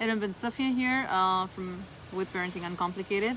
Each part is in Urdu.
Erin bin Safia here from with Parenting Uncomplicated।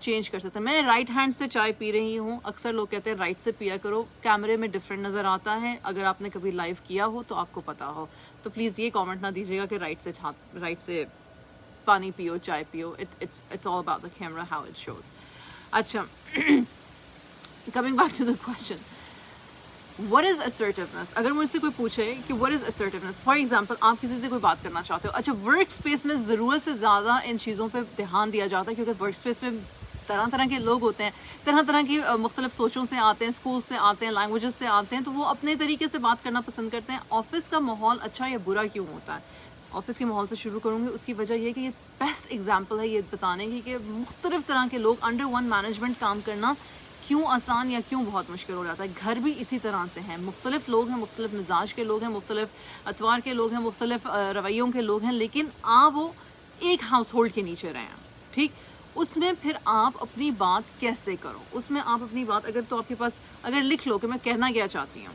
Change کر سکتے ہیں. میں رائٹ ہینڈ سے چائے پی رہی ہوں, اکثر لوگ کہتے ہیں رائٹ سے پیا کرو, کیمرے میں ڈفرینٹ نظر آتا ہے. اگر آپ نے کبھی لائیو کیا ہو تو آپ کو پتا ہو, تو پلیز یہ کامنٹ نہ دیجیے گا کہ رائٹ سے پانی پیو, چائے پیو. It's all about the camera how it shows. اچھا, coming back to the question, what is assertiveness. اگر مجھ سے کوئی پوچھے کہ what is assertiveness, for example آپ کسی سے کوئی بات کرنا چاہتے ہو. اچھا, ورک اسپیس میں ضرورت سے زیادہ ان چیزوں پہ دھیان دیا جاتا ہے کیونکہ ورک اسپیس میں طرح طرح کے لوگ ہوتے ہیں, طرح طرح کی مختلف سوچوں سے آتے ہیں, اسکول سے آتے ہیں, لینگویجز سے آتے ہیں, تو وہ اپنے طریقے سے بات کرنا پسند کرتے ہیں. آفس کا ماحول اچھا یا برا کیوں ہوتا ہے؟ آفس کے ماحول سے شروع کروں گی. اس کی وجہ یہ کہ یہ بیسٹ ایگزامپل ہے یہ بتانے کی کہ مختلف طرح کے لوگ انڈر ون مینجمنٹ کام کرنا کیوں آسان یا کیوں بہت مشکل ہو جاتا ہے. گھر بھی اسی طرح سے ہیں, مختلف لوگ ہیں, مختلف مزاج کے لوگ ہیں, مختلف اطوار کے لوگ ہیں, مختلف رویوں کے لوگ ہیں, لیکن وہ ایک ہاؤس ہولڈ کے نیچے رہے ہیں. ٹھیک, اس میں پھر آپ اپنی بات کیسے کرو, اس میں آپ اپنی بات اگر تو آپ کے پاس اگر لکھ لو کہ میں کہنا کیا چاہتی ہوں,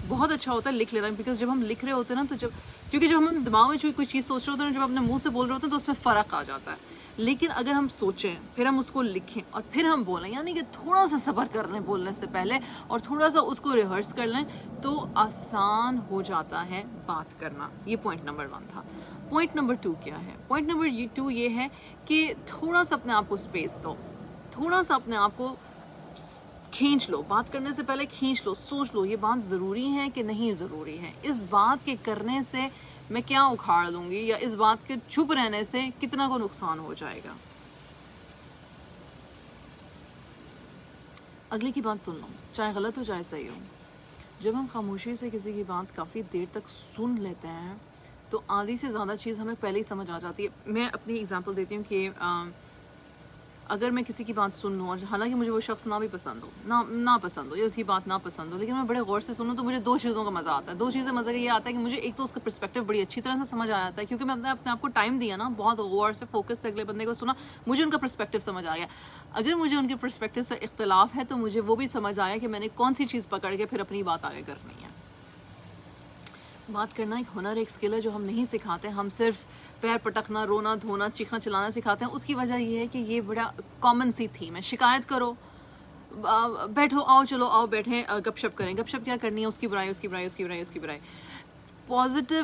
بہت اچھا ہوتا ہے لکھ لینا. بیکاز جب ہم لکھ رہے ہوتے ہیں نا تو کیونکہ جب ہم دماغ میں کوئی چیز سوچ رہے ہوتے ہیں, جب اپنے منہ سے بول رہے ہوتے ہیں تو اس میں فرق آ جاتا ہے. لیکن اگر ہم سوچیں, پھر ہم اس کو لکھیں اور پھر ہم بولیں, یعنی کہ تھوڑا سا صبر کر لیں بولنے سے پہلے اور تھوڑا سا اس کو ریہرس کر لیں, تو آسان ہو جاتا ہے بات کرنا. یہ پوائنٹ نمبر 1 تھا. پوائنٹ نمبر 2 کیا ہے؟ پوائنٹ نمبر 2 یہ ہے کہ تھوڑا سا اپنے آپ کو اسپیس دو, تھوڑا سا اپنے آپ کو کھینچ لو. بات کرنے سے پہلے کھینچ لو, سوچ لو یہ بات ضروری ہے کہ نہیں ضروری ہے, اس بات کے کرنے سے میں کیا اکھاڑ لوں گی, یا اس بات کے چپ رہنے سے کتنا کو نقصان ہو جائے گا. اگلے کی بات سن لو, چاہے غلط ہو چاہے صحیح ہو. جب ہم خاموشی سے کسی کی بات کافی دیر تک سن لیتے ہیں تو آدھی سے زیادہ چیز ہمیں پہلے ہی سمجھ آ جاتی ہے. میں اپنی اگزامپل دیتی ہوں کہ اگر میں کسی کی بات سن لوں, اور حالانکہ مجھے وہ شخص نہ بھی پسند ہو, نہ پسند ہو, یا اس کی بات نہ پسند ہو, لیکن میں بڑے غور سے سنوں تو مجھے 2 چیزوں کا مزہ آتا ہے. 2 چیزیں مزہ کا یہ آتا ہے کہ مجھے ایک تو اس کا پرسپیکٹو بڑی اچھی طرح سے سمجھ آ جاتا ہے, کیونکہ میں اپنے آپ کو ٹائم دیا نا, بہت غور سے فوکس سے اگلے بندے کو سنا, مجھے ان کا پرسپیکٹو سمجھ آ گیا. اگر مجھے ان کے پرسپیکٹو سے اختلاف ہے تو مجھے وہ بھی سمجھ آیا کہ میں نے کون سی چیز پکڑ کے پھر اپنی بات آگے کرنی ہے. بات کرنا ایک ہنر, ایک اسکل ہے جو ہم نہیں سکھاتے. ہم صرف پیر پٹکنا, رونا دھونا, چیخنا چلانا سکھاتے ہیں. اس کی وجہ یہ ہے کہ یہ بڑا کامن سی تھیم ہے. شکایت کرو, بیٹھو, آؤ چلو آؤ بیٹھیں, گپ شپ کریں. گپ شپ کیا کرنی ہے؟ اس کی برائی, اس کی برائی, اس کی برائی, اس کی برائی. Positive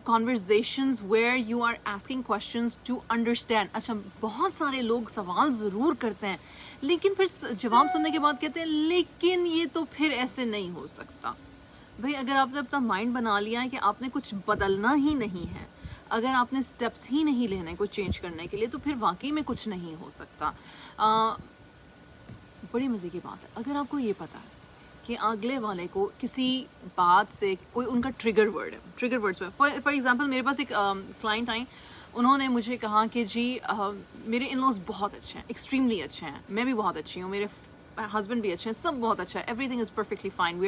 conversations where you are asking questions to understand. اچھا, بہت سارے لوگ سوال ضرور کرتے ہیں لیکن پھر جواب سننے کے بعد کہتے ہیں لیکن یہ تو پھر ایسے نہیں ہو سکتا. بھئی اگر آپ نے اپنا مائنڈ بنا لیا ہے کہ آپ نے کچھ بدلنا ہی نہیں ہے, اگر آپ نے سٹیپس ہی نہیں لینے کو چینج کرنے کے لیے, تو پھر واقعی میں کچھ نہیں ہو سکتا. بڑی مزے کی بات ہے اگر آپ کو یہ پتا ہے کہ اگلے والے کو کسی بات سے کوئی ان کا ٹریگر ورڈ ہے. ٹریگر ورڈس میں فار ایگزامپل میرے پاس ایک کلائنٹ آئیں, انہوں نے مجھے کہا کہ جی میرے ان لوز بہت اچھے ہیں, ایکسٹریملی اچھے ہیں, میں بھی بہت اچھی ہوں, میرے ہسبینڈ بھی اچھے ہیں, سب بہت اچھا ہے, everything is perfectly fine,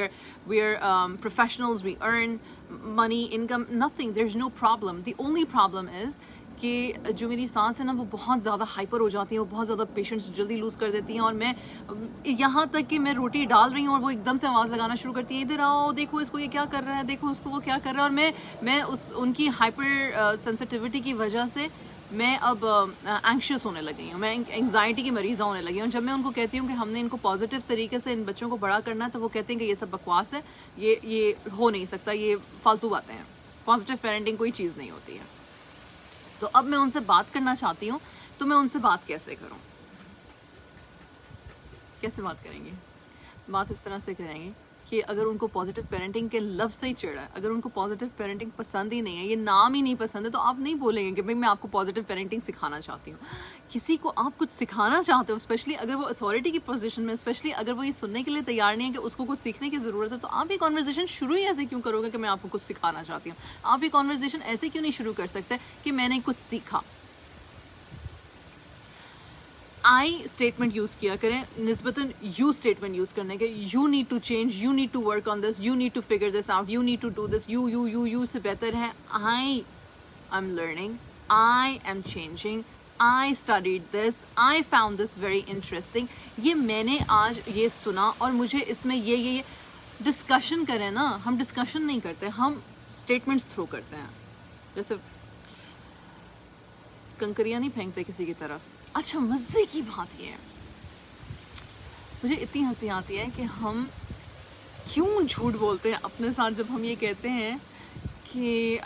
we are professionals, we earn money, income, nothing, there is no problem. The only problem is کہ جو میری سانس ہے نا وہ بہت زیادہ ہائپر ہو جاتی ہیں, وہ بہت زیادہ پیشنس جلدی لوز کر دیتی ہیں, اور میں یہاں تک کہ میں روٹی ڈال رہی ہوں اور وہ ایک دم سے آواز لگانا شروع کرتی ہے, ادھر آؤ, دیکھو اس کو یہ کیا کر رہا ہے, دیکھو اس کو وہ کیا کر رہا ہے. اور میں ان کی ہائپر سینسٹیوٹی کی وجہ سے میں اب اینکشیس ہونے لگی ہوں, میں انگزائٹی کی مریضہ ہونے لگی ہوں. جب میں ان کو کہتی ہوں کہ ہم نے ان کو پازیٹیو طریقے سے ان بچوں کو بڑا کرنا ہے, تو وہ کہتے ہیں کہ یہ سب بکواس ہے, یہ ہو نہیں سکتا, یہ فالتو باتیں ہیں, پازیٹیو پیرنٹنگ کوئی چیز نہیں ہوتی ہے. تو اب میں ان سے بات کرنا چاہتی ہوں, تو میں ان سے بات کیسے کروں؟ کیسے بات کریں گے؟ بات اس طرح سے کریں گے کہ اگر ان کو پازیٹیو پیرنٹنگ کے لفظ سے ہی چڑھا ہے, اگر ان کو پازیٹیو پیرنٹنگ پسند ہی نہیں ہے, یہ نام ہی نہیں پسند ہے, تو آپ نہیں بولیں گے کہ بھائی میں آپ کو پازیٹیو پیرنٹنگ سکھانا چاہتی ہوں. کسی کو آپ کچھ سکھانا چاہتے ہو, اسپیشلی اگر وہ اتھارٹی کی پوزیشن میں, اسپیشلی اگر وہ یہ سننے کے لیے تیار نہیں ہے کہ اس کو کچھ سیکھنے کی ضرورت ہے, تو آپ یہ کانورزیشن شروع ہی ایسے کیوں کرو گے کہ میں آپ کو کچھ سکھانا چاہتی ہوں؟ آپ یہ کانورزیشن ایسے کیوں نہیں شروع کر سکتے کہ میں نے کچھ سیکھا؟ آئی اسٹیٹمنٹ یوز کیا کریں نسبتاً یو اسٹیٹمنٹ یوز کرنے کے. You need to change, you need to work on this, you need to figure this out, you need to do this. You سے بہتر ہے I am learning, I am changing, I studied this, I found this very interesting. یہ میں نے آج یہ سنا اور مجھے اس میں یہ ڈسکشن کریں نا. ہم ڈسکشن نہیں کرتے, ہم اسٹیٹمنٹس تھرو کرتے ہیں. جیسے کنکریاں نہیں پھینکتے کسی کی طرف, اچھا مزے کی بات یہ ہے, مجھے اتنی ہنسی آتی ہے کہ ہم کیوں جھوٹ بولتے ہیں اپنے ساتھ جب ہم یہ کہتے ہیں کہ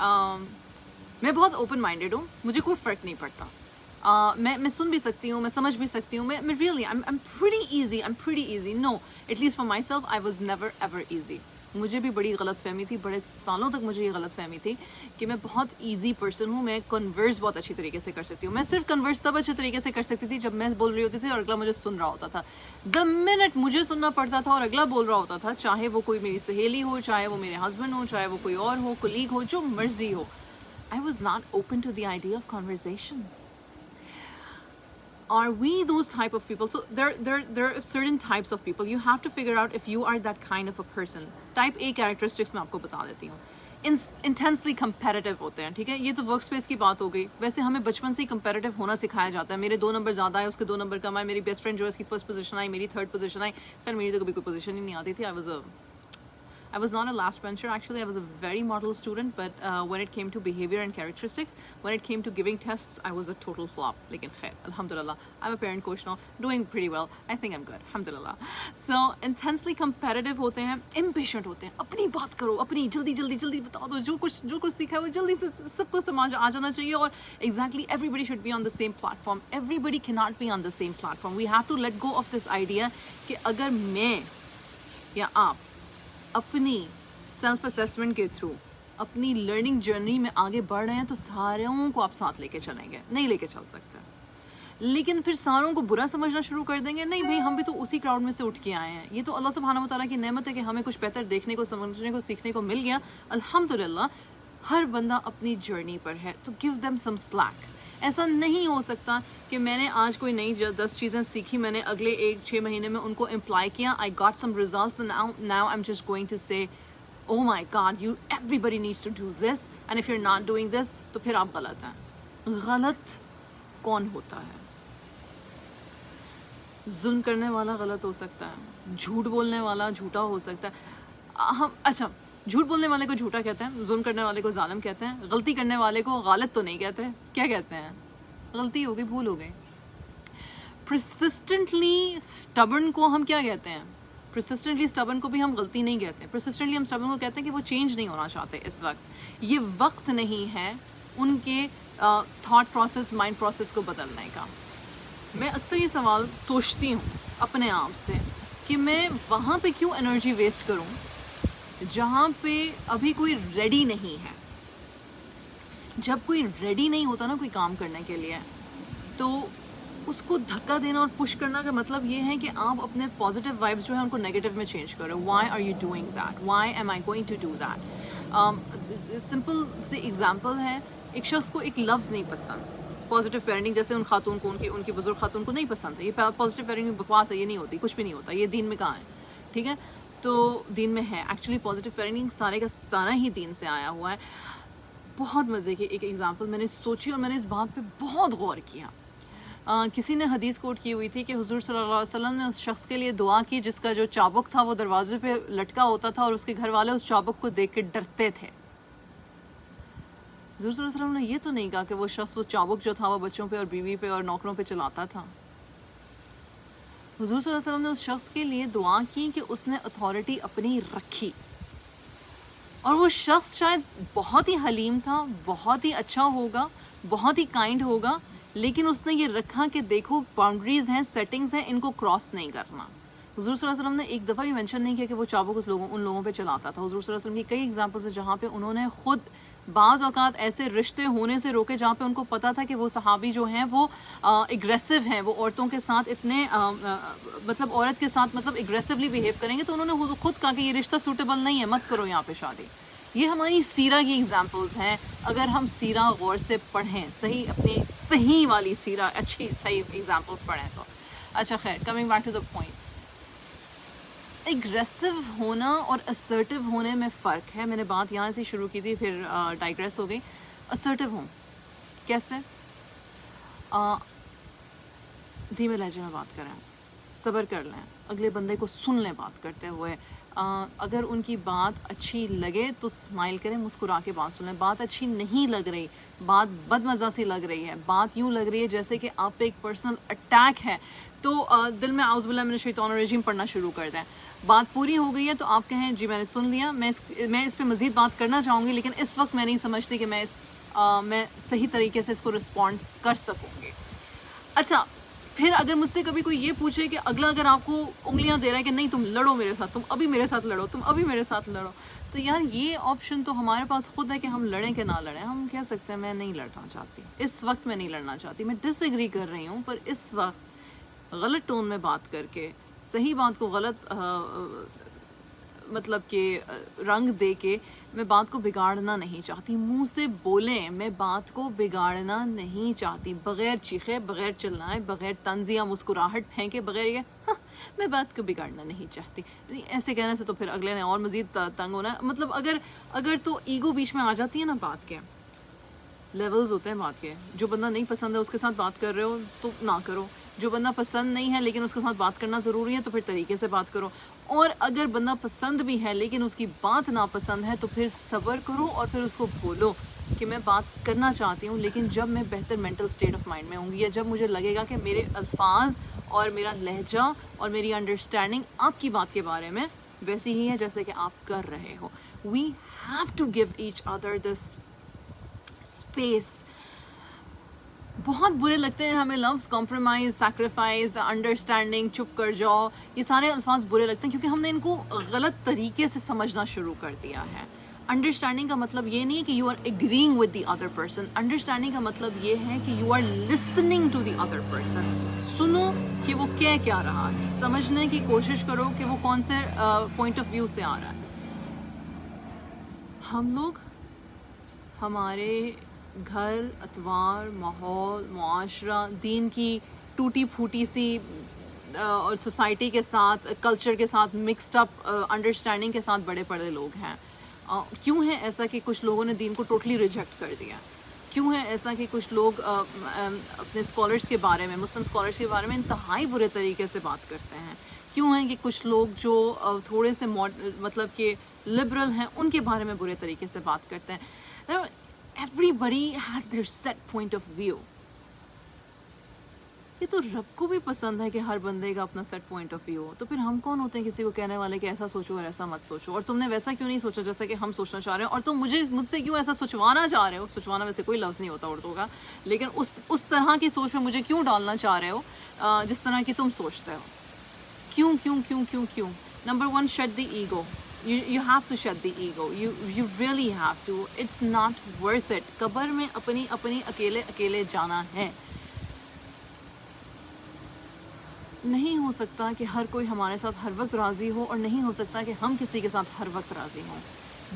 میں بہت اوپن مائنڈیڈ ہوں, مجھے کوئی فرق نہیں پڑتا, میں سن بھی سکتی ہوں, میں سمجھ بھی سکتی ہوں, میں really I'm pretty easy. No, at least for myself I was never ever easy. مجھے بھی بڑی غلط فہمی تھی, بڑے سالوں تک مجھے یہ غلط فہمی تھی کہ میں بہت ایزی پرسن ہوں, میں کنورس بہت اچھی طریقے سے کر سکتی ہوں. میں صرف کنورس تب اچھے طریقے سے کر سکتی تھی جب میں بول رہی ہوتی تھی اور اگلا مجھے سن رہا ہوتا تھا. دا منٹ مجھے سننا پڑتا تھا اور اگلا بول رہا ہوتا تھا, چاہے وہ کوئی میری سہیلی ہو, چاہے وہ میرے ہسبینڈ ہو, چاہے وہ کوئی اور ہو, کلیگ ہو, جو مرضی ہو, I was not open to the idea of conversation. Are we those type of people? So there are certain types of people. You have to figure out if you are that kind of a person. Type A characteristics میں آپ کو بتا دیتی ہوں. Intensely competitive ہوتے ہیں, ٹھیک ہے, یہ تو ورک اسپیس کی بات ہو گئی. ویسے ہمیں بچپن سے ہی competitive ہونا سکھایا جاتا ہے. میرے 2 نمبر زیادہ آئے, اس کے 2 نمبر کم آئے, میری بیسٹ فرینڈ جو ہے اس کی فرسٹ پوزیشن آئی, میری تھرڈ پوزیشن آئی. خیر میری تو کبھی کوئی پوزیشن ہی نہیں آتی تھی. I was not a last bencher actually. I was a very model student, but when it came to behavior and characteristics, when it came to giving tests, I was a total flop. Lekin khair, alhamdulillah, I'm a parent coach now, doing pretty well. I think I'm good, alhamdulillah. So intensely competitive ہوتے ہیں, impatient ہوتے ہیں, اپنی بات کرو, اپنی جلدی بتا دو, جو کچھ سیکھا ہے وہ جلدی سے سب کو سمجھ آ جانا چاہیے. اور exactly everybody should be on the same platform. Everybody cannot be on the same platform. We have to let go of this idea کہ اگر میں یا آپ اپنی سیلف اسیسمنٹ کے تھرو اپنی لرننگ جرنی میں آگے بڑھ رہے ہیں تو ساروں کو آپ ساتھ لے کے چلیں گے. نہیں لے کے چل سکتے. لیکن پھر ساروں کو برا سمجھنا شروع کر دیں گے. نہیں بھائی, ہم بھی تو اسی کراؤڈ میں سے اٹھ کے آئے ہیں. یہ تو اللہ سبحانہ و تعالیٰ کی نعمت ہے کہ ہمیں کچھ بہتر دیکھنے کو, سمجھنے کو, سیکھنے کو مل گیا, الحمدللہ. ہر بندہ اپنی جرنی پر ہے, تو give them some slack. ایسا نہیں ہو سکتا کہ میں نے آج کوئی نئی 10 چیزیں سیکھی, میں نے اگلے 6 مہینے میں ان کو امپلائی کیا, I got some results and now I'm just going to say, oh my God, everybody needs to do this, and if you're not doing this, تو پھر آپ غلط ہیں. غلط کون ہوتا ہے؟ ظلم کرنے والا غلط ہو سکتا ہے, جھوٹ بولنے والا جھوٹا ہو سکتا ہے. اچھا, جھوٹ بولنے والے کو جھوٹا کہتے ہیں, ظلم کرنے والے کو ظالم کہتے ہیں, غلطی کرنے والے کو غالط تو نہیں کہتے, کیا کہتے ہیں؟ غلطی ہو گئی, بھول ہو گئی. persistently stubborn کو ہم کیا کہتے ہیں؟ persistently stubborn کو بھی ہم غلطی نہیں کہتے. persistently ہم stubborn کو کہتے ہیں کہ وہ چینج نہیں ہونا چاہتے اس وقت. یہ وقت نہیں ہے ان کے تھاٹ پروسیس, مائنڈ پروسیس کو بدلنے کا. میں اکثر یہ سوال سوچتی ہوں اپنے آپ سے کہ میں وہاں پہ کیوں انرجی ویسٹ کروں جہاں پہ ابھی کوئی ریڈی نہیں ہے. جب کوئی ریڈی نہیں ہوتا نا کوئی کام کرنے کے لیے, تو اس کو دھکا دینا اور پش کرنا کا مطلب یہ ہے کہ آپ اپنے پازیٹیو وائبس جو ہیں ان کو نیگیٹو میں چینج کرو. Why are you doing that, why am I going to do that. Simple سی ایگزامپل ہے, ایک شخص کو ایک لفظ نہیں پسند, پازیٹیو پیرنٹنگ جیسے ان خاتون کو, ان کی بزرگ خاتون کو نہیں پسند ہے. یہ پازیٹیو پیرنٹنگ بکواس ہے, یہ نہیں ہوتی, کچھ بھی نہیں ہوتا, یہ دین میں کہاں ہے, ٹھیک ہے, تو دین میں ہے. ایکچولی پازیٹیو پیرنٹنگ سارے کا سارا ہی دین سے آیا ہوا ہے. بہت مزے کی ایک ایگزامپل میں نے سوچی اور میں نے اس بات پہ بہت غور کیا. کسی نے حدیث کوٹ کی ہوئی تھی کہ حضور صلی اللہ علیہ وسلم نے اس شخص کے لیے دعا کی جس کا جو چابک تھا وہ دروازے پہ لٹکا ہوتا تھا اور اس کے گھر والے اس چابک کو دیکھ کے ڈرتے تھے. حضور صلی اللہ علیہ وسلم نے یہ تو نہیں کہا کہ وہ شخص وہ چابک جو تھا وہ بچوں پہ اور بیوی پہ اور نوکروں پہ چلاتا تھا. حضور صلی اللہ علیہ وسلم نے اس شخص کے لیے دعا کی کہ اس نے اتھارٹی اپنی رکھی, اور وہ شخص شاید بہت ہی حلیم تھا, بہت ہی اچھا ہوگا, بہت ہی کائنڈ ہوگا, لیکن اس نے یہ رکھا کہ دیکھو باؤنڈریز ہیں, سیٹنگز ہیں, ان کو کراس نہیں کرنا. حضور صلی اللہ علیہ وسلم نے ایک دفعہ بھی مینشن نہیں کیا کہ وہ چابک ان لوگوں پہ چلاتا تھا. حضور صلی اللہ علیہ وسلم کی کئی ایگزامپلس ہیں جہاں پہ انہوں نے خود بعض اوقات ایسے رشتے ہونے سے روکے جہاں پہ ان کو پتا تھا کہ وہ صحابی جو ہیں وہ اگریسو ہیں, وہ عورتوں کے ساتھ اتنے مطلب عورت کے ساتھ مطلب اگریسولی بیہیو کریں گے, تو انہوں نے خود کہا کہ یہ رشتہ سوٹیبل نہیں ہے, مت کرو یہاں پہ شادی. یہ ہماری سیرہ کی ایگزامپلس ہیں. اگر ہم سیرہ غور سے پڑھیں, صحیح اپنی صحیح والی سیرہ اچھی صحیح ایگزامپلس پڑھیں تو. اچھا خیر, coming back to the point, aggressive ہونا اور اسرٹیو ہونے میں فرق ہے. میں نے بات یہاں سے شروع کی تھی, پھر ڈائگریس ہو گئی. اسرٹیو ہوں کیسے؟ دھیمے لہجے میں بات کریں, صبر کر لیں, اگلے بندے کو سن لیں بات کرتے ہوئے, اگر ان کی بات اچھی لگے تو اسمائل کریں, مسکرا کے بات سنیں. بات اچھی نہیں لگ رہی, بات بد مزہ سی لگ رہی ہے, بات یوں لگ رہی ہے جیسے کہ آپ پہ ایک پرسنل اٹیک ہے, تو دل میں اعوذ باللہ من الشیطان الرجیم پڑھنا شروع کر دیں. بات پوری ہو گئی ہے تو آپ کہیں جی میں نے سن لیا, میں اس پہ مزید بات کرنا چاہوں گی, لیکن اس وقت میں نہیں سمجھتی کہ میں صحیح طریقے سے اس کو رسپونڈ کر سکوں گی. اچھا, پھر اگر مجھ سے کبھی کوئی یہ پوچھے کہ اگلا اگر آپ کو انگلیاں دے رہا ہے کہ نہیں تم لڑو میرے ساتھ, تم ابھی میرے ساتھ لڑو, تم ابھی میرے ساتھ لڑو, تو یار یہ آپشن تو ہمارے پاس خود ہے کہ ہم لڑیں کہ نہ لڑیں. ہم کہہ سکتے ہیں میں نہیں لڑنا چاہتی, اس وقت میں نہیں لڑنا چاہتی, میں ڈس ایگری کر رہی ہوں, پر اس وقت غلط ٹون میں بات کر کے, صحیح بات کو غلط مطلب کہ رنگ دے کے میں بات کو بگاڑنا نہیں چاہتی. منہ سے بولیں, میں بات کو بگاڑنا نہیں چاہتی, بغیر چیخے, بغیر چلائے, بغیر طنز یا مسکراہٹ پھینکے, بغیر یہ میں بات کو بگاڑنا نہیں چاہتی. ایسے کہنے سے تو پھر اگلے نے اور مزید تنگ ہونا ہے. مطلب اگر تو ایگو بیچ میں آ جاتی ہے نا, بات کے لیولز ہوتے ہیں بات کے. جو بندہ نہیں پسند ہے اس کے ساتھ بات کر رہے ہو تو نہ کرو, جو بندہ پسند نہیں ہے لیکن اس کے ساتھ بات کرنا ضروری ہے تو پھر طریقے سے بات کرو, اور اگر بندہ پسند بھی ہے لیکن اس کی بات ناپسند ہے تو پھر صبر کرو اور پھر اس کو بولو کہ میں بات کرنا چاہتی ہوں لیکن جب میں بہتر مینٹل اسٹیٹ آف مائنڈ میں ہوں گی, یا جب مجھے لگے گا کہ میرے الفاظ اور میرا لہجہ اور میری انڈرسٹینڈنگ آپ کی بات کے بارے میں ویسی ہی ہے جیسے کہ آپ کر رہے ہو. We have to give each other this space. بہت برے لگتے ہیں ہمیں لفظ کمپرومائز, سیکریفائز, انڈرسٹینڈنگ, چپ کر جاؤ, یہ سارے الفاظ برے لگتے ہیں کیونکہ ہم نے ان کو غلط طریقے سے سمجھنا شروع کر دیا ہے. انڈرسٹینڈنگ کا مطلب یہ نہیں ہے کہ you are agreeing with the other person. Understanding کا مطلب یہ ہے کہ you are listening to the other person. سنو کہ وہ کہہ کیا رہا ہے, سمجھنے کی کوشش کرو کہ وہ کون سے پوائنٹ آف ویو سے آ رہا ہے. ہم لوگ ہمارے گھر, اتوار, ماحول, معاشرہ, دین کی ٹوٹی پھوٹی سی اور سوسائٹی کے ساتھ, کلچر کے ساتھ مکسڈ اپ انڈرسٹینڈنگ کے ساتھ بڑے پڑے لوگ ہیں. کیوں ہے ایسا کہ کچھ لوگوں نے دین کو ٹوٹلی ریجیکٹ کر دیا؟ کیوں ہے ایسا کہ کچھ لوگ اپنے اسکالرس کے بارے میں, مسلم اسکالرس کے بارے میں انتہائی برے طریقے سے بات کرتے ہیں؟ کیوں ہے کہ کچھ لوگ جو تھوڑے سے مطلب کہ لبرل ہیں ان کے بارے میں برے طریقے سے بات کرتے ہیں؟ Everybody has their set point of view. یہ تو رب کو بھی پسند ہے کہ ہر بندے کا اپنا سیٹ پوائنٹ آف ویو ہو, تو پھر ہم کون ہوتے ہیں کسی کو کہنے والے کہ ایسا سوچو اور ایسا مت سوچو, اور تم نے ویسا کیوں نہیں سوچا جیسا کہ ہم سوچنا چاہ رہے ہیں, اور تم مجھ سے کیوں ایسا سوچوانا چاہ رہے ہو. سوچوانا ویسے کوئی لفظ نہیں ہوتا اردو کا, لیکن اس طرح کی سوچ میں مجھے کیوں ڈالنا چاہ رہے ہو جس طرح کی تم سوچتے ہو. کیوں کیوں کیوں کیوں کیوں؟ Number 1, shut the ego. You have to shut the ego. You really have to. It's not worth it. قبر میں اپنی اکیلے جانا ہے. نہیں ہو سکتا کہ ہر کوئی ہمارے ساتھ ہر وقت راضی ہو, اور نہیں ہو سکتا کہ ہم کسی کے ساتھ ہر وقت راضی ہوں.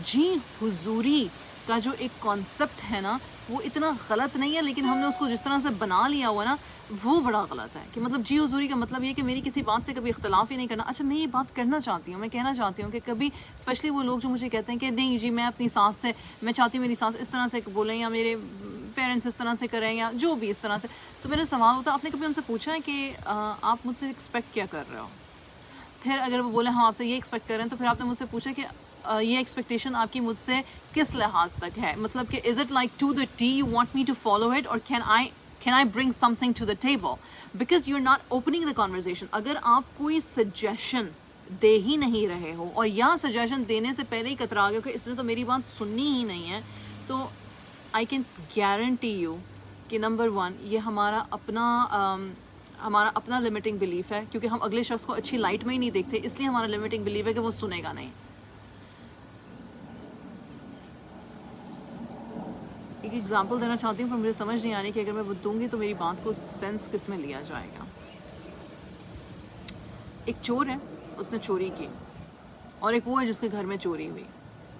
جی حضوری کا جو ایک کانسیپٹ ہے نا, وہ اتنا غلط نہیں ہے, لیکن ہم نے اس کو جس طرح سے بنا لیا ہوا نا, وہ بڑا غلط ہے. کہ مطلب جی حضوری کا مطلب یہ کہ میری کسی بات سے کبھی اختلاف ہی نہیں کرنا. اچھا, میں یہ بات کرنا چاہتی ہوں, میں کہنا چاہتی ہوں کہ کبھی اسپیشلی وہ لوگ جو مجھے کہتے ہیں کہ نہیں جی میں اپنی ساس سے, میں چاہتی ہوں میری ساس اس طرح سے بولیں, یا میرے پیرنٹس اس طرح سے کریں, یا جو بھی اس طرح سے, تو میرا سوال ہوتا ہے آپ نے کبھی ان سے پوچھا ہے کہ آپ مجھ سے ایکسپیکٹ کیا کر رہے ہو؟ پھر اگر وہ بولے ہم آپ سے یہ ایکسپیکٹ کر رہے ہیں, تو پھر آپ نے مجھ سے پوچھا کہ یہ ایکسپیکٹیشن آپ کی مجھ سے کس لحاظ تک ہے؟ مطلب کہ is it like to the T you want me to follow it, اور can I bring something to the table? Because you're not opening the conversation. اگر آپ کوئی سجیشن دے ہی نہیں رہے ہو, اور یا سجیشن دینے سے پہلے ہی کترا گئے کہ اس نے تو میری بات سننی ہی نہیں ہے, تو I can guarantee you کہ نمبر 1 یہ ہمارا اپنا لمیٹنگ بلیف ہے, کیونکہ ہم اگلے شخص کو اچھی لائٹ میں ہی نہیں دیکھتے, اس لیے ہمارا لمیٹنگ بلیف ہے کہ وہ سنے گا نہیں. ایک ایگزامپل دینا چاہتی ہوں, پر مجھے سمجھ نہیں آ رہی کہ اگر میں وہ دوں گی تو میری بات کو سینس کس میں لیا جائے گا. ایک چور ہے, اس نے چوری کی, اور ایک وہ ہے جس کے گھر میں چوری ہوئی.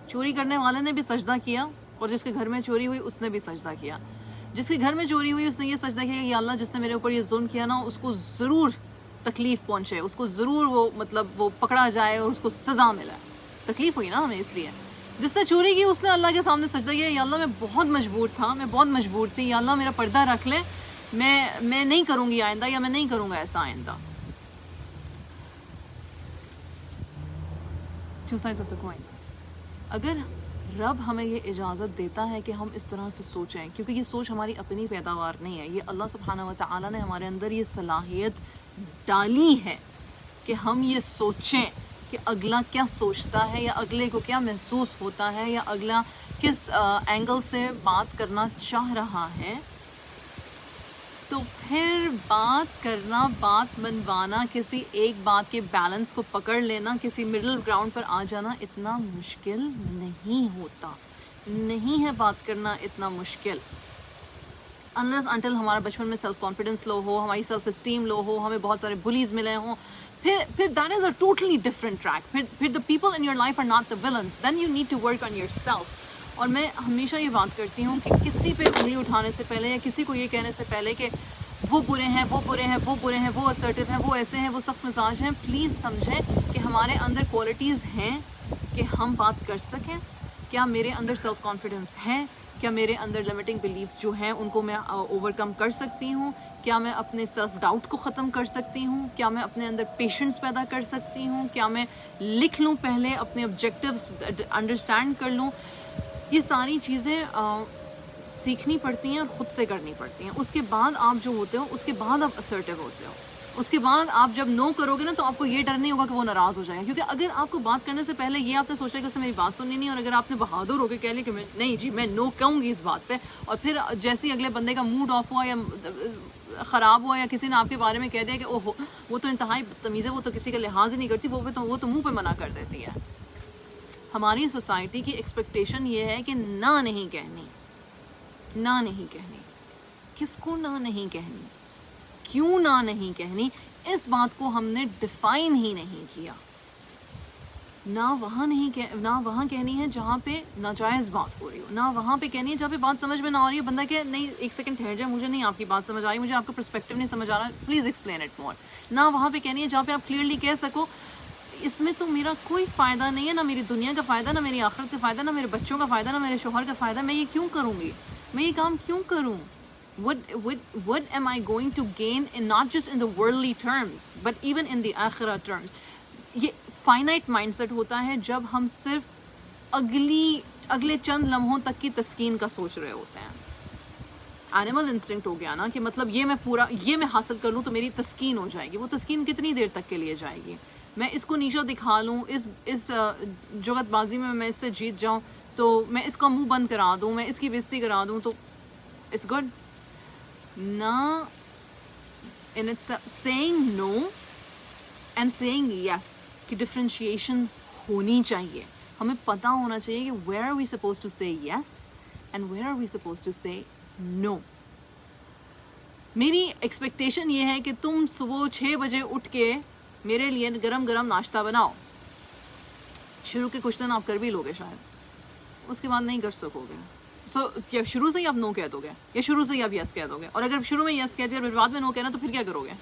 چوری کرنے والے نے بھی سجدہ کیا, اور جس کے گھر میں چوری ہوئی اس نے بھی سجدہ کیا. جس کے گھر میں چوری ہوئی اس نے یہ سجدہ کیا کہ یا اللہ جس نے میرے اوپر یہ ظلم کیا نا, اس کو ضرور تکلیف پہنچے, اس کو ضرور وہ پکڑا جائے اور اس کو سزا ملے. تکلیف ہوئی نا ہمیں اس لیے. جس نے چوری کی اس نے اللہ کے سامنے سجدہ کیا, یا اللہ میں بہت مجبور تھا, میں بہت مجبور تھی, یا اللہ میرا پردہ رکھ لے, میں نہیں کروں گی آئندہ, یا میں نہیں کروں گا ایسا آئندہ. two sides of the coin. اگر رب ہمیں یہ اجازت دیتا ہے کہ ہم اس طرح سے سوچیں، کیونکہ یہ سوچ ہماری اپنی پیداوار نہیں ہے، یہ اللہ سبحانہ و تعالیٰ نے ہمارے اندر یہ صلاحیت ڈالی ہے کہ ہم یہ سوچیں کہ اگلا کیا سوچتا ہے، یا اگلے کو کیا محسوس ہوتا ہے، یا اگلا کس اینگل سے بات کرنا چاہ رہا ہے. تو پھر بات کرنا، بات منوانا، کسی ایک بات کے بیلنس کو پکڑ لینا، کسی مڈل گراؤنڈ پر آ جانا اتنا مشکل نہیں ہوتا، نہیں ہے بات کرنا اتنا مشکل. unless until ہمارا بچپن میں سیلف کانفیڈنس لو ہو، ہماری سیلف اسٹیم لو ہو، ہمیں بہت سارے بلیز ملے ہوں، پھر that is a totally different track. پھر the people in your life are not the villains, then you need to work on yourself. اور میں ہمیشہ یہ بات کرتی ہوں کہ کسی پہ انگلی اٹھانے سے پہلے، یا کسی کو یہ کہنے سے پہلے کہ وہ برے ہیں، وہ برے ہیں، وہ برے ہیں، وہ اسرٹیو ہیں، وہ ایسے ہیں، وہ سخت مزاج ہیں، پلیز سمجھیں کہ ہمارے اندر کوالٹیز ہیں کہ ہم بات کر سکیں. کیا میرے اندر سیلف کانفیڈنس ہے؟ کیا میرے اندر لمیٹنگ بلیفز جو ہیں ان کو میں اوور کم کر سکتی ہوں؟ کیا میں اپنے سیلف ڈاؤٹ کو ختم کر سکتی ہوں؟ کیا میں اپنے اندر پیشنس پیدا کر سکتی ہوں؟ کیا میں لکھ لوں پہلے، اپنے آبجیکٹیوز انڈرسٹینڈ کر لوں؟ یہ ساری چیزیں سیکھنی پڑتی ہیں اور خود سے کرنی پڑتی ہیں. اس کے بعد آپ جو ہوتے ہو، اس کے بعد آپ اسرٹیو ہوتے ہو. اس کے بعد آپ جب نو کرو گے نا تو آپ کو یہ ڈر نہیں ہوگا کہ وہ ناراض ہو جائے گا. کیونکہ اگر آپ کو بات کرنے سے پہلے یہ آپ نے سوچ لیا کہ اس نے میری بات سننی نہیں، اور اگر آپ نے بہادر ہو کے کہہ لیا کہ میں نہیں جی میں نو کہوں گی اس بات پہ، اور پھر جیسے اگلے بندے کا موڈ آف ہوا یا خراب ہوا، یا کسی نے آپ کے بارے میں کہہ دیا کہ اوہ وہ تو انتہائی بدتمیز ہے، وہ تو کسی کا لحاظ ہی نہیں کرتی، وہ تو منہ پہ منع کر دیتی ہے. ہماری سوسائٹی کی ایکسپیکٹیشن یہ ہے کہ نہ نہیں کہنی، نہ نہیں کہنی. کس کو نہ نہیں کہنی؟ کیوں نہ نہیں کہنی؟ اس بات کو ہم نے ڈیفائن ہی نہیں کیا. نہ وہاں کہنی ہے جہاں پہ ناجائز بات ہو رہی ہو، نہ وہاں پہ کہنی ہے جہاں پہ بات سمجھ میں نہ آ رہی ہے. بندہ کہ نہیں ایک سیکنڈ ٹھہر جائے، مجھے نہیں آپ کی بات سمجھ آ رہی، مجھے آپ کا پرسپیکٹو نہیں سمجھ آ رہا، پلیز ایکسپلین اٹ مور. نہ وہاں پہ کہنی ہے جہاں پہ آپ کلیئرلی کہہ سکو اس میں تو میرا کوئی فائدہ نہیں ہے، نہ میری دنیا کا فائدہ، نہ میری آخرت کا فائدہ، نہ میرے بچوں کا فائدہ، نہ میرے شوہر کا فائدہ. میں یہ کیوں کروں گی؟ میں یہ کام کیوں کروں؟ What am I going to gain in not just in the worldly terms but even in the akhirah terms. یہ فائنائٹ مائنڈ سیٹ ہوتا ہے جب ہم صرف اگلے چند لمحوں تک کی تسکین کا سوچ رہے ہوتے ہیں. اینیمل انسٹنکٹ ہو گیا نا کہ مطلب یہ میں حاصل کر لوں تو میری تسکین ہو جائے گی. وہ تسکین کتنی دیر تک کے لیے جائے گی؟ میں اس کو نیچا دکھا لوں، اس جگت بازی میں اس سے جیت جاؤں، تو میں اس کا منہ بند کرا دوں، میں اس کی بےزتی کرا دوں، تو اٹس گڈ. نہ in itself saying no and saying yes کی ڈفرینشیشن ہونی چاہیے. ہمیں پتہ ہونا چاہیے کہ where are we supposed to say yes and where are we supposed to say no. میری ایکسپیکٹیشن یہ ہے کہ تم صبح 6 بجے اٹھ کے میرے لیے گرم گرم ناشتہ بناؤ. شروع کے کچھ دن آپ کر بھی لوگے شاید، اس کے بعد نہیں کر سکو گے. کیا شروع سے ہی آپ نو کہہ دو گے، یا شروع سے ہی آپ یس کہہ دو گے؟ اور اگر شروع میں یس کہہ دیا اور بعد میں نو کہنا تو پھر کیا کرو گے؟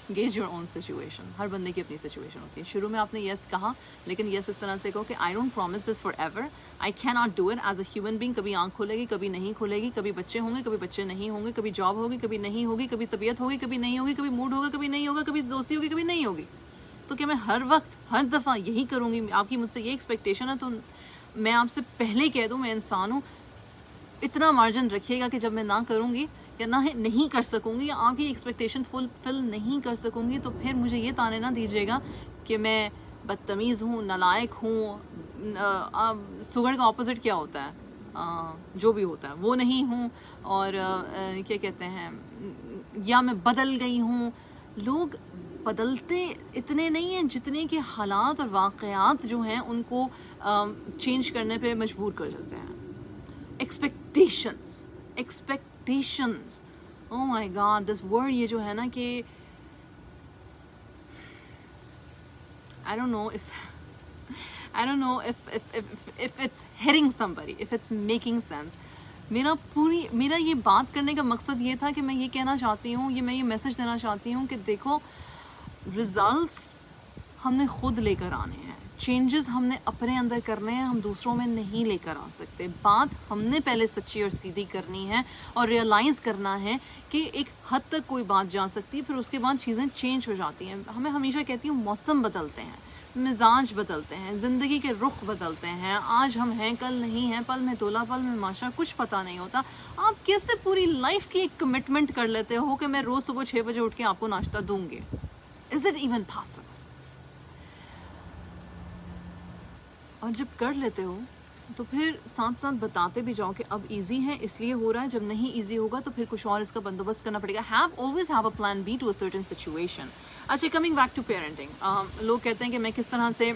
Gauge your own situation. ہر بندے کی اپنی سچویشن ہوتی ہے. شروع میں آپ نے یس کہا، لیکن یس اس طرح سے کہو کہ I don't promise this for ever, I can not do it as a human being. کبھی آنکھ کھلے گی، کبھی نہیں کھلے گی، کبھی بچے ہوں گے، کبھی بچے نہیں ہوں گے، کبھی جاب ہوگی، کبھی نہیں ہوگی، کبھی طبیعت ہوگی، کبھی نہیں ہوگی، کبھی موڈ ہوگا، کبھی نہیں ہوگا، کبھی دوستی ہوگی، کبھی نہیں ہوگی. تو کیا میں ہر وقت ہر دفعہ یہی کروں گی؟ آپ کی مجھ سے یہ ایکسپیکٹیشن ہے تو میں آپ سے پہلے کہہ دوں میں انسان ہوں. اتنا مارجن رکھیے گا کہ جب میں نہ کروں گی یا نہیں کر سکوں گی، یا آپ کی ایکسپیکٹیشن فل نہیں کر سکوں گی، تو پھر مجھے یہ تانے نہ دیجیے گا کہ میں بدتمیز ہوں، نالائق ہوں. سگڑ کا اپوزٹ کیا ہوتا ہے؟ جو بھی ہوتا ہے وہ نہیں ہوں. اور کیا کہتے ہیں، یا میں بدل گئی ہوں. لوگ بدلتے اتنے نہیں ہیں جتنے کہ حالات اور واقعات جو ہیں ان کو چینج کرنے پہ مجبور کر دیتے ہیں. Expectations oh my god this word یہ جو ہے نا کہ I don't know if it's hitting somebody, if it's making sense. میرا یہ بات کرنے کا مقصد یہ تھا کہ میں یہ کہنا چاہتی ہوں، میں یہ میسج دینا چاہتی ہوں کہ دیکھو ریزلٹس ہم نے خود لے کر آنے ہیں، چینجز ہم نے اپنے اندر کرنے ہیں، ہم دوسروں میں نہیں لے کر آ سکتے. بات ہم نے پہلے سچی اور سیدھی کرنی ہے اور ریئلائز کرنا ہے کہ ایک حد تک کوئی بات جا سکتی ہے، پھر اس کے بعد چیزیں چینج ہو جاتی ہیں. ہمیں ہمیشہ کہتی ہوں موسم بدلتے ہیں، مزاج بدلتے ہیں, زندگی کے رخ بدلتے ہیں. آج ہم ہیں کل نہیں ہیں, پل میں تولا پل میں ماشا, کچھ پتہ نہیں ہوتا. آپ کیسے پوری لائف کی ایک کمٹمنٹ کر لیتے ہو کہ میں روز صبح 6 بجے اٹھ کے آپ کو ناشتہ دوں گی؟ Is it even possible? اور جب کر لیتے ہو تو پھر ساتھ ساتھ بتاتے بھی جاؤ کہ اب ایزی ہے اس لیے ہو رہا ہے, جب نہیں ایزی ہوگا تو پھر کچھ اور اس کا بندوبست کرنا پڑے گا. always have a plan B to a certain situation. اچھا, کمنگ بیک ٹو پیرنٹنگ, لوگ کہتے ہیں کہ میں کس طرح سے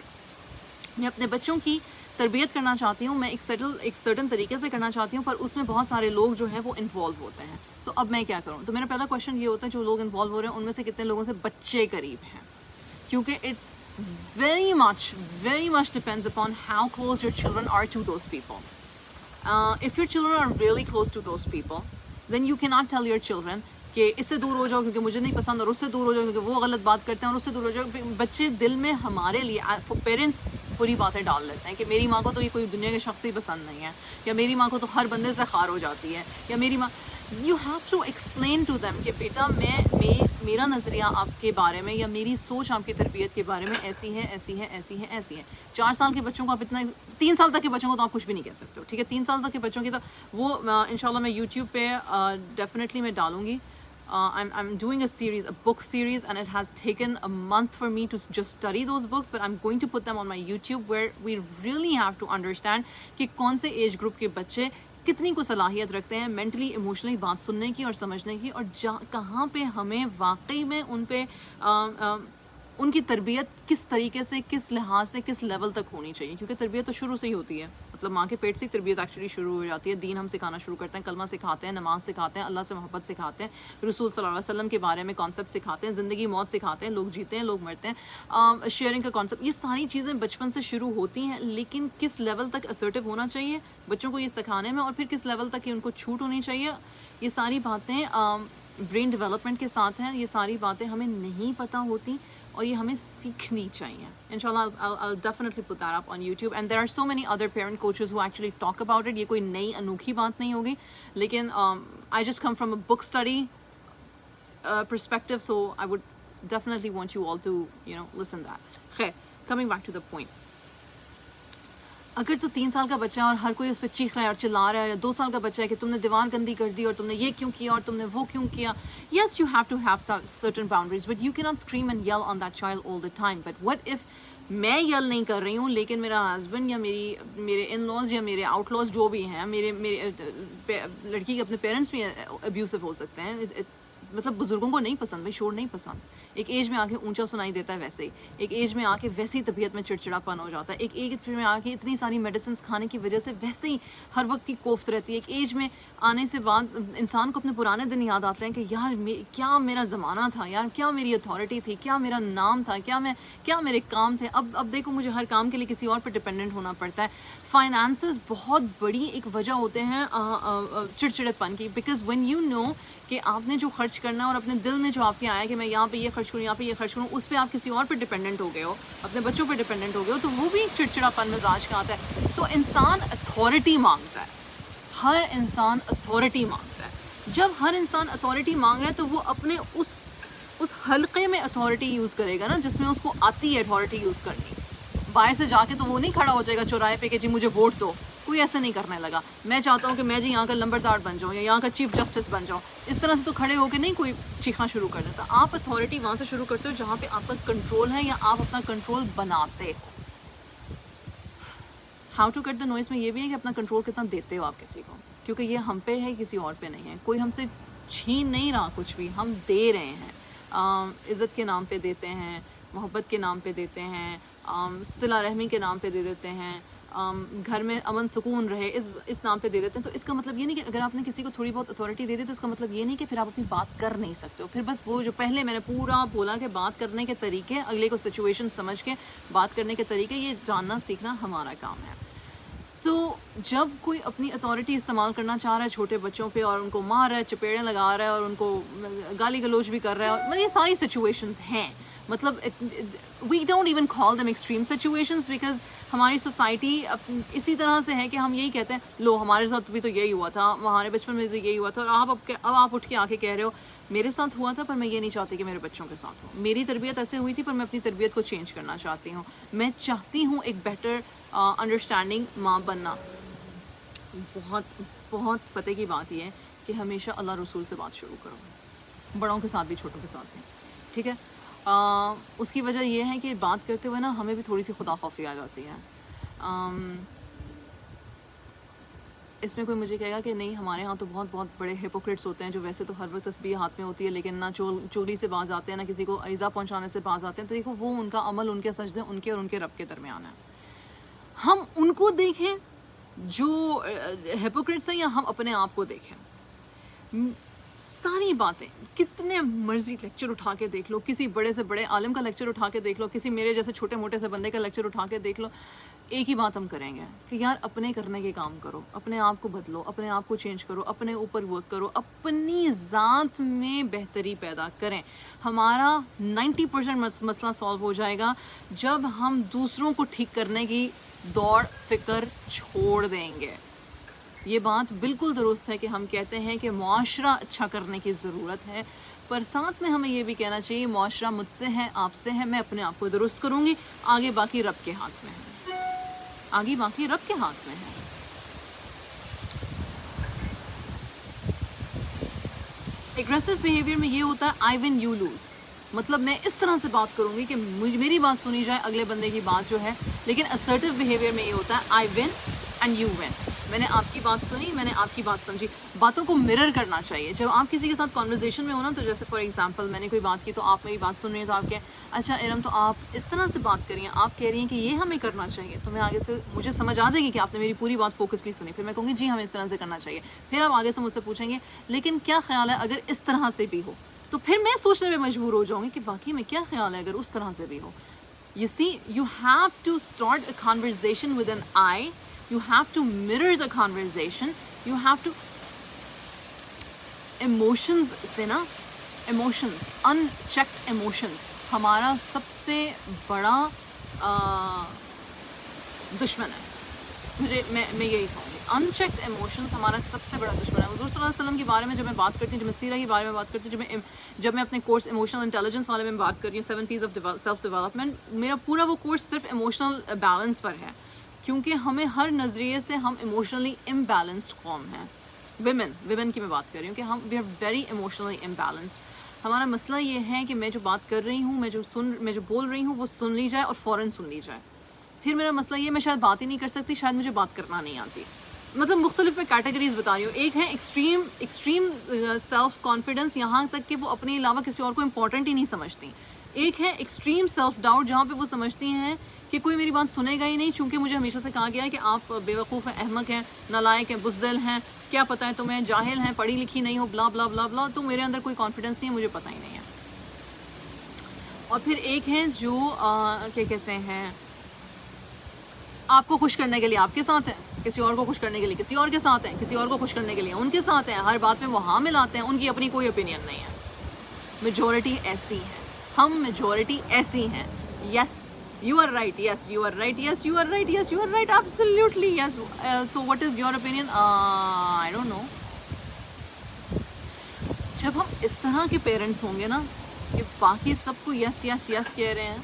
میں اپنے بچوں کی تربیت کرنا چاہتی ہوں, میں ایک سرٹن طریقے سے کرنا چاہتی ہوں, پر اس میں بہت سارے لوگ جو ہیں وہ انوالو ہوتے ہیں, تو اب میں کیا کروں؟ تو میرا پہلا کویشچن یہ ہوتا ہے جو لوگ انوالو ہو رہے ہیں ان میں سے کتنے لوگوں سے بچے قریب ہیں, کیونکہ it very much depends upon how close your children are to those people. If your children are really close to those people, then you cannot tell your children کہ اس سے دور ہو جاؤ کیونکہ مجھے نہیں پسند, اور اس سے دور ہو جاؤ کیونکہ وہ غلط بات کرتے ہیں, اور اس سے دور ہو جاؤ. بچے دل میں ہمارے لیے پیرنٹس پوری باتیں ڈال لیتے ہیں کہ میری ماں کو تو یہ کوئی دنیا کے شخص ہی پسند نہیں ہے, یا میری ماں کو تو ہر بندے سے خار ہو جاتی ہے, یا میری ماں. You have to explain to them کہ بیٹا میرا نظریہ آپ کے بارے میں یا میری سوچ آپ کی تربیت کے بارے میں ایسی ہے, ایسی ہے, ایسی ہے, ایسی ہے. 4 سال کے بچوں کو آپ اتنا, 3 سال تک کے بچوں کو تو آپ کچھ بھی نہیں کہہ سکتے ہو, ٹھیک ہے. 3 سال تک کے بچوں کی تو وہ انشاءاللہ میں یوٹیوب پہ ڈیفینیٹلی میں ڈالوں گی. I'm doing a book series, and it has taken a month for me to just study those books, but I'm going to put them on my YouTube, where we really have to understand کہ کون سے ایج گروپ کے بچے کتنی کو صلاحیت رکھتے ہیں مینٹلی ایموشنلی بات سننے کی اور سمجھنے کی, اور کہاں پہ ہمیں واقعی میں ان پہ ان کی تربیت کس طریقے سے, کس لحاظ سے, کس لیول تک ہونی چاہیے. کیونکہ تربیت تو شروع سے ہی ہوتی ہے, مطلب ماں کے پیٹ سے تربیت ایکچولی شروع ہو جاتی ہے. دین ہم سکھانا شروع کرتے ہیں, کلمہ سکھاتے ہیں, نماز سکھاتے ہیں, اللہ سے محبت سکھاتے ہیں, رسول صلی اللہ علیہ وسلم کے بارے میں کانسیپٹ سکھاتے ہیں, زندگی موت سکھاتے ہیں, لوگ جیتے ہیں, لوگ مرتے ہیں, شیئرنگ کا کانسیپٹ. یہ ساری چیزیں بچپن سے شروع ہوتی ہیں, لیکن کس لیول تک اسرٹیو ہونا چاہیے بچوں کو یہ سکھانے میں, اور پھر کس لیول تک ان کو چھوٹ ہونی چاہیے, یہ ساری باتیں برین ڈیولپمنٹ کے ساتھ ہیں. یہ ساری باتیں ہمیں نہیں پتہ ہوتی اور یہ ہمیں سیکھنی چاہیے. انشاءاللہ I'll definitely put that up on YouTube, and there are so many other parent coaches who actually talk about it. یہ کوئی نئی انوکھی بات نہیں ہوگی, لیکن I just come from a book study perspective, so I would definitely want you all to listen that. خیر, coming back to the point. اگر تو 3 سال کا بچہ ہے اور ہر کوئی اس پہ چیخ رہا ہے اور چلا رہا ہے, یا 2 سال کا بچہ ہے کہ تم نے دیوار گندی کر دی اور تم نے یہ کیوں کیا اور تم نے وہ کیوں کیا, yes you have to have certain boundaries, but you cannot scream and yell on that child all the time. But what if میں یل نہیں کر رہی ہوں, لیکن میرا ہسبینڈ یا میرے ان لاز یا میرے آؤٹ لاز جو بھی ہیں, میرے لڑکی کے اپنے پیرنٹس بھی ابیوسو ہو سکتے ہیں. مطلب بزرگوں کو نہیں پسند, بھائی شور نہیں پسند. ایک ایج میں آ کے اونچا سنائی دیتا ہے, ویسے ہی ایک ایج میں آ کے ویسی طبیعت میں چڑچڑاپن ہو جاتا ہے. ایک ایج میں آ کے اتنی ساری میڈیسنس کھانے کی وجہ سے ویسے ہی ہر وقت کی کوفت رہتی ہے. ایک ایج میں آنے سے بعد انسان کو اپنے پرانے دن یاد آتے ہیں کہ یار کیا میرا زمانہ تھا, یار کیا میری اتھارٹی تھی, کیا میرا نام تھا, کیا میرے کام تھے. اب دیکھو مجھے ہر کام کے لیے کسی اور پہ ڈپینڈنٹ ہونا پڑتا ہے. فائنانسز بہت بڑی ایک وجہ ہوتے ہیں چڑچڑے پن کی, بیکاز وین یو نو کہ آپ نے جو خرچ کرنا ہے اور اپنے دل میں جو آپ کے آیا کہ میں یہاں پہ یہ خرچ کروں, یہاں پہ یہ خرچ کروں, اس پہ آپ کسی اور پہ ڈپینڈنٹ ہو گئے ہو, اپنے بچوں پہ ڈپینڈنٹ ہو گئے ہو, تو وہ بھی ایک چڑچڑاپن مزاج کا آتا ہے. تو انسان اتھارٹی مانگتا ہے, ہر انسان اتھارٹی مانگتا ہے. جب ہر انسان اتھارٹی مانگ رہا ہے تو وہ اپنے اس حلقے میں اتھارٹی یوز کرے گا نا جس میں اس کو آتی ہے اتھارٹی یوز کرنی. باہر سے جا کے تو وہ نہیں کھڑا ہو جائے گا چوراہے پہ کہ جی مجھے ووٹ دو. کوئی ایسے نہیں کرنے لگا, میں چاہتا ہوں کہ میں جی یہاں کا لمبردار بن جاؤں یا یہاں کا چیف جسٹس بن جاؤں. اس طرح سے تو کھڑے ہو کے نہیں کوئی چیخنا شروع کر دیتا. آپ اتھارٹی وہاں سے شروع کرتے ہو جہاں پہ آپ کا کنٹرول ہے یا آپ اپنا کنٹرول بناتے ہو. How to cut the noise میں یہ بھی ہے کہ اپنا کنٹرول کتنا دیتے ہو آپ کسی کو, کیونکہ یہ ہم پہ ہے, کسی اور پہ نہیں ہے. کوئی ہم سے چھین نہیں رہا کچھ بھی, ہم دے رہے ہیں. عزت کے نام پہ دیتے ہیں, محبت کے نام پہ دیتے ہیں, صلہ رحمی کے نام پہ دے دیتے ہیں, گھر میں امن سکون رہے اس نام پہ دے دیتے ہیں. تو اس کا مطلب یہ نہیں کہ اگر آپ نے کسی کو تھوڑی بہت اتھارٹی دے دی تو اس کا مطلب یہ نہیں کہ پھر آپ اپنی بات کر نہیں سکتے ہو. پھر بس وہ جو پہلے میں نے پورا بولا کہ بات کرنے کے طریقے, اگلے کو سچویشن سمجھ کے بات کرنے کے طریقے, یہ جاننا سیکھنا ہمارا کام ہے. تو جب کوئی اپنی اتھارٹی استعمال کرنا چاہ رہا ہے چھوٹے بچوں پہ اور ان کو مار رہا ہے, چپیڑیں لگا رہا ہے اور ان کو گالی گلوچ بھی کر رہا ہے, اور یہ ساری سچویشنز ہیں. مطلب we don't even call them extreme situations because ہماری سوسائٹی اسی طرح سے ہے کہ ہم یہی کہتے ہیں لو ہمارے ساتھ بھی تو یہی ہوا تھا, ہمارے بچپن میں تو یہی ہوا تھا, اور اب آپ اٹھ کے آ کے کہہ رہے ہو میرے ساتھ ہوا تھا پر میں یہ نہیں چاہتی کہ میرے بچوں کے ساتھ ہو, میری تربیت ایسے ہوئی تھی پر میں اپنی تربیت کو چینج کرنا چاہتی ہوں, میں چاہتی ہوں ایک بیٹر انڈرسٹینڈنگ ماں بننا. بہت بہت پتہ کی بات یہ ہے کہ ہمیشہ اللہ رسول سے بات شروع کرو, بڑوں کے ساتھ بھی چھوٹوں کے ساتھ بھی, ٹھیک ہے. اس کی وجہ یہ ہے کہ بات کرتے ہوئے نا ہمیں بھی تھوڑی سی خدا خوفی آ جاتی ہے. اس میں کوئی مجھے کہے گا کہ نہیں ہمارے ہاں تو بہت بہت بڑے ہیپوکریٹس ہوتے ہیں جو ویسے تو ہر وقت تسبیح ہاتھ میں ہوتی ہے لیکن نہ چوری سے باز آتے ہیں, نہ کسی کو ایذا پہنچانے سے باز آتے ہیں. تو دیکھو وہ ان کا عمل, ان کے سجدے ان کے اور ان کے رب کے درمیان ہے. ہم ان کو دیکھیں جو ہیپوکریٹس ہیں یا ہم اپنے آپ کو دیکھیں. ساری باتیں کتنے مرضی لیکچر اٹھا کے دیکھ لو, کسی بڑے سے بڑے عالم کا لیکچر اٹھا کے دیکھ لو, کسی میرے جیسے چھوٹے موٹے سے بندے کا لیکچر اٹھا کے دیکھ لو, ایک ہی بات ہم کریں گے کہ یار اپنے کرنے کے کام کرو, اپنے آپ کو بدلو, اپنے آپ کو چینج کرو, اپنے اوپر ورک کرو, اپنی ذات میں بہتری پیدا کریں. ہمارا 90% مسئلہ سالو ہو جائے گا جب ہم دوسروں کو ٹھیک کرنے کی دوڑ فکر چھوڑ دیں گے. یہ بات بالکل درست ہے کہ ہم کہتے ہیں کہ معاشرہ اچھا کرنے کی ضرورت ہے, پر ساتھ میں ہمیں یہ بھی کہنا چاہیے معاشرہ مجھ سے ہے, آپ سے ہے, میں اپنے آپ کو درست کروں گی, آگے باقی رب کے ہاتھ میں ہے, آگے باقی رب کے ہاتھ میں ہے. اگریسو بیہیویئر میں یہ ہوتا ہے آئی ون یو لوز, مطلب میں اس طرح سے بات کروں گی کہ میری بات سنی جائے, اگلے بندے کی بات جو ہے. لیکن اسرٹیو بیہیویئر میں یہ ہوتا ہے آئی ون اینڈ یو ون, میں نے آپ کی بات سنی, میں نے آپ کی بات سمجھی. باتوں کو مرر کرنا چاہیے. جب آپ کسی کے ساتھ کانورزیشن میں ہو نا, تو جیسے فار ایگزامپل میں نے کوئی بات کی تو آپ میری بات سن رہی ہیں تو آپ کہیں اچھا ارم تو آپ اس طرح سے بات کر رہی ہیں, آپ کہہ رہی ہیں کہ یہ ہمیں کرنا چاہیے, تو میں آگے سے مجھے سمجھ آ جائے گی کہ آپ نے میری پوری بات فوکسلی سنی. پھر میں کہوں گی جی ہمیں اس طرح سے کرنا چاہیے. پھر آپ آگے سے مجھ سے پوچھیں گے لیکن کیا خیال ہے اگر اس طرح سے بھی ہو, تو پھر میں سوچنے میں مجبور ہو جاؤں گی کہ واقعی میں کیا خیال ہے اگر اس طرح سے بھی ہو. You see, you have to start a conversation with an I. You have to mirror the conversation. You have to emotions سے نا, emotions, unchecked emotions ہمارا سب سے بڑا دشمن ہے. میں یہی کہوں گی انچیکڈ ایموشنز ہمارا سب سے بڑا دشمن ہے. حضور صلی اللہ علیہ وسلم کے بارے میں جب میں بات کرتی ہوں, جب میں سیرہ کے بارے میں بات کرتی ہوں, جب میں اپنے کورس ایموشنل انٹیلیجنس والے میں بات کر رہی ہوں, 7 P's آف سیلف ڈیولپمنٹ, میرا پورا وہ کورس صرف ایموشنل بیلنس پر ہے, کیونکہ ہمیں ہر نظریے سے ہم ایموشنلی امبیلنسڈ قوم ہیں. ویمن کی میں بات کر رہی ہوں کہ ہم we are very emotionally imbalanced. ہمارا مسئلہ یہ ہے کہ میں جو بات کر رہی ہوں, میں جو بول رہی ہوں وہ سن لی جائے اور فوراً سن لی جائے. پھر میرا مسئلہ یہ میں شاید بات ہی نہیں کر سکتی, شاید مجھے بات کرنا نہیں آتی. مطلب مختلف میں کیٹیگریز بتا رہی ہوں. ایک ہے ایکسٹریم سیلف کانفیڈنس, یہاں تک کہ وہ اپنے علاوہ کسی اور کو امپورٹنٹ ہی نہیں سمجھتی. ایک ہے ایکسٹریم سیلف ڈاؤٹ, جہاں پہ وہ سمجھتی ہیں کہ کوئی میری بات سنے گا ہی نہیں, چونکہ مجھے ہمیشہ سے کہا گیا ہے کہ آپ بے وقوف ہیں, احمق ہیں, نالائق ہیں, بزدل ہیں, کیا پتہ ہے تمہیں, جاہل ہیں, پڑھی لکھی نہیں ہو, بلا بلا بلا بلا. تو میرے اندر کوئی کانفیڈنس نہیں ہے, مجھے پتہ ہی نہیں ہے. اور پھر ایک ہے جو کیا کہتے ہیں, آپ کو خوش کرنے کے لیے آپ کے ساتھ ہیں, کسی اور کو خوش کرنے کے لیے کسی اور کے ساتھ ہیں, کسی اور کو خوش کرنے کے لیے ان کے ساتھ ہیں, ہر بات میں وہ ہاں ملاتے ہیں, ان کی اپنی کوئی اوپینین نہیں ہے. میجورٹی ایسی ہے, ہم میجورٹی ایسی ہیں. Yes you are right, yes you are right, yes you are right, yes you are right, absolutely yes. So what is your opinion? I don't know. جب ہم اس طرح کے پیرنٹس ہوں گے نا کہ باقی سب کو یس یس یس کہہ رہے ہیں,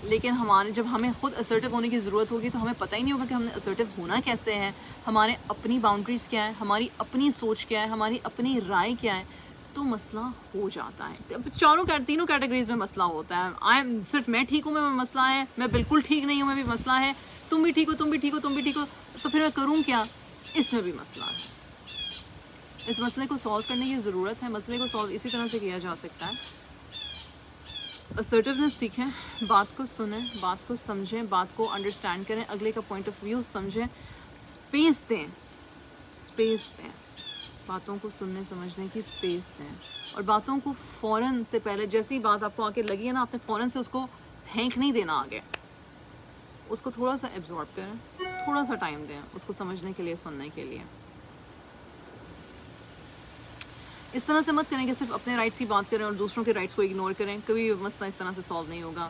لیکن جب ہمیں خود اسرٹیو ہونے کی ضرورت ہوگی تو ہمیں پتہ ہی نہیں ہوگا کہ ہم نے اسرٹیو ہونا کیسے ہے, ہمارے اپنی باؤنڈریز کیا ہے, ہماری اپنی سوچ کیا ہے, ہماری اپنی رائے کیا ہے. تو مسئلہ ہو جاتا ہے. تینوں کیٹیگریز میں مسئلہ ہوتا ہے. صرف میں ٹھیک ہوں میں مسئلہ ہے, میں بالکل ٹھیک نہیں ہوں میں بھی مسئلہ ہے, تم بھی ٹھیک ہو, تم بھی ٹھیک ہو, تم بھی ٹھیک ہو, تو پھر میں کروں کیا؟ اس میں بھی مسئلہ ہے. اس مسئلے کو سالو کرنے کی ضرورت ہے. مسئلے کو سالو اسی طرح سے کیا جا سکتا ہے. اسرٹیونیس سیکھیں, بات کو سنیں, بات کو سمجھیں, بات کو انڈرسٹینڈ کریں, اگلے کا پوائنٹ آف ویو سمجھیں, اسپیس دیں, باتوں کو سننے سمجھنے کی اسپیس دیں, اور باتوں کو فوراً سے پہلے, جیسی بات آپ کو آ کے لگی ہے نا, آپ نے فوراً سے اس کو پھینک نہیں دینا آگے. اس کو تھوڑا سا ایبزارب کریں, تھوڑا سا ٹائم دیں اس کو سمجھنے کے لیے, سننے کے لیے. اس طرح سے مت کریں کہ صرف اپنے رائٹس کی بات کریں اور دوسروں کے رائٹس کو اگنور کریں. کبھی مسئلہ اس طرح سے سالو نہیں ہوگا.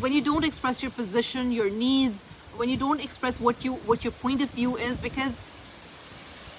When you don't express your position, your needs, when you don't express what your point of view is, because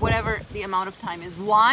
whatever the amount of time is, why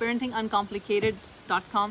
parentinguncomplicated.com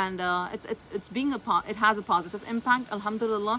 And it has a positive impact, alhamdulillah.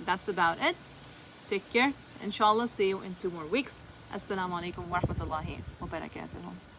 that's about it. Take care. Inshallah, see you in 2 more weeks. Assalamu alaikum wa rahmatullahi wa barakatuh.